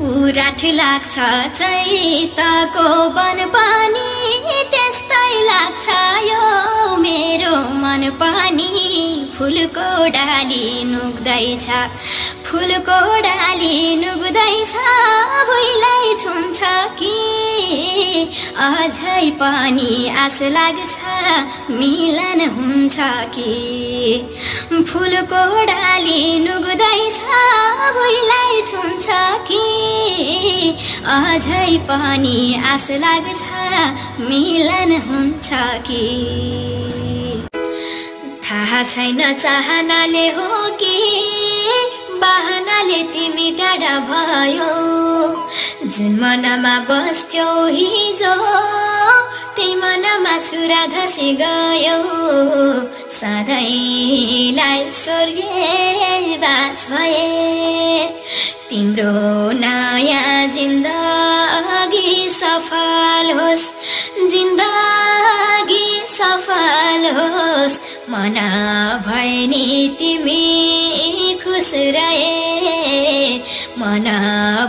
उराठ लाग्छ चैतको बन पनि त्यस्तै लाग्छ यो मेरो मन पनि फुलको डाली नुग्दैछ फुलको डाली नुग्दैछ भुइँलाई छुन्छ कि अझै पनि आस लाग्छ मिलन हुन्छ कि फुलको डाली नुग्दैछ भुइँलाई छुन्छ कि अझै पनि आस लाग्छ मिलन हुन्छ कि थाहा छैन चाहनाले हो कि बहानाले तिमी टाढा भयो जुन मनमा बस्थ्यौ हिजो त्यही मनमा छुरा धसी गयो सधैँलाई स्वर्गवास भए तिम्रो नयाँ जिन्दगी सफल होस् जिन्दगी सफल होस् मन भए नि तिमी खुस रहे मन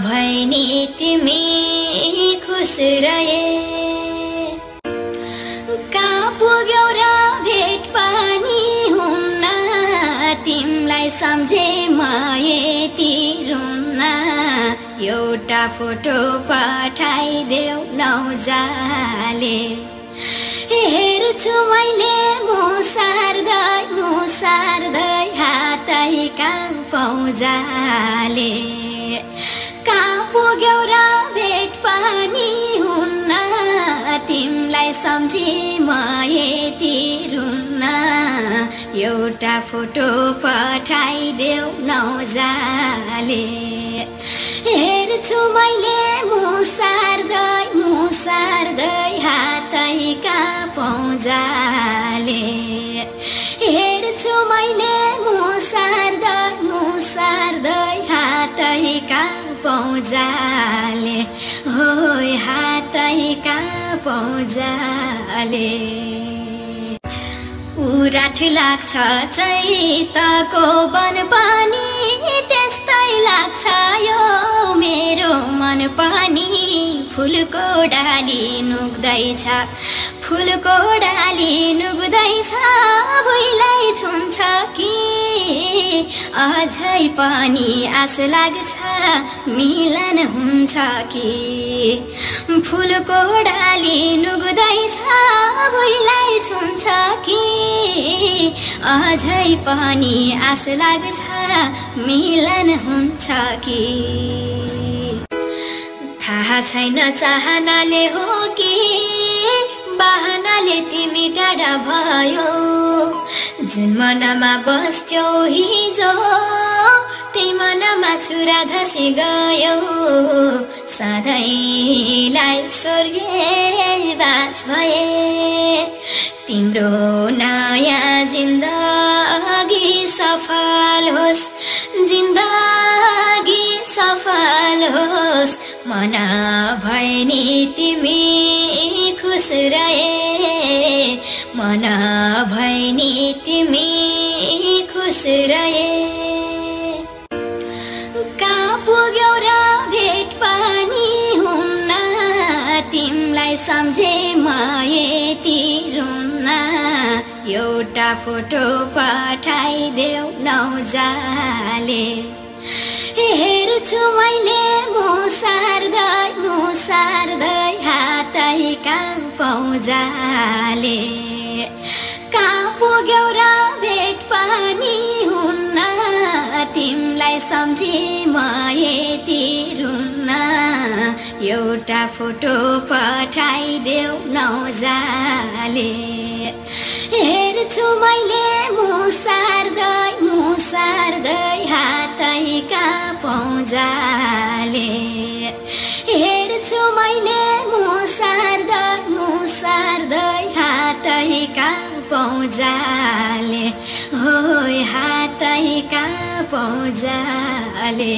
भए नि तिमी खुस रहे कहाँ पुग्यौ र भेट पनि हुन्न तिमलाई सम्झे म यति रुन्न एउटा फोटो पठाइदेऊ नौजाले हेर्छु मैले मुसार्दै हातै कहाँ पौजाले कहाँ पुग्यौ र भेट पनि हुन्न तिमलाई सम्झी म यति रुन्न एउटा फोटो पठाइदेऊ नौजाले हेर्छु मैले मुसार्दै हातै कहाँ पौजाले हेर्छु मैले मुसार्दै हातै कहाँ पौजाले होय हातै कहाँ पौजाले उराठ लाग्छ चैतको बन पनि त्यस्तै लाग्छ यो मेरो मन पनि फुलको डाली नुग्दैछ फुलको डाली नुग्दैछ भुइँलाई छुन्छ कि अझै पनि आस लाग्छ मिलन हुन्छ कि फुलको डाली नुग्दैछ भुइँलाई छुन्छ कि अझै पनि आस लाग्छ मिलन हुन्छ कि थाहा छैन चाहनाले हो कि बहानाले तिमी टाढा भयो जुन मनमा बस्थ्यौ हिजो त्यही मनमा छुरा धसी गयो सधैँलाई स्वर्गवास भए तिम्रो नयाँ जिन्दगी सफल होस् जिन्दगी सफल होस् मन भए नि तिमी खुस रहे मन भए नि तिमी खुस रहे कहाँ पुग्यौ र भेट पनि हुन्न तिमलाई सम्झे म यति रुन्न एउटा फोटो पठाइदेऊ नौजाले हेर्छु मैले मुसार्दै हातै कहाँ पौजाले कहाँ पुग्यौ र भेट पनि हुन्न तिमलाई सम्झी म यति रुन्न एउटा फोटो पठाइदेऊ नौजाले हेर्छु मैले मुसार्दै हातै कहाँ पौजाले हेर्छु मैले मुसार्दै हातै कहाँ पौजाले होय हातै कहाँ पौजाले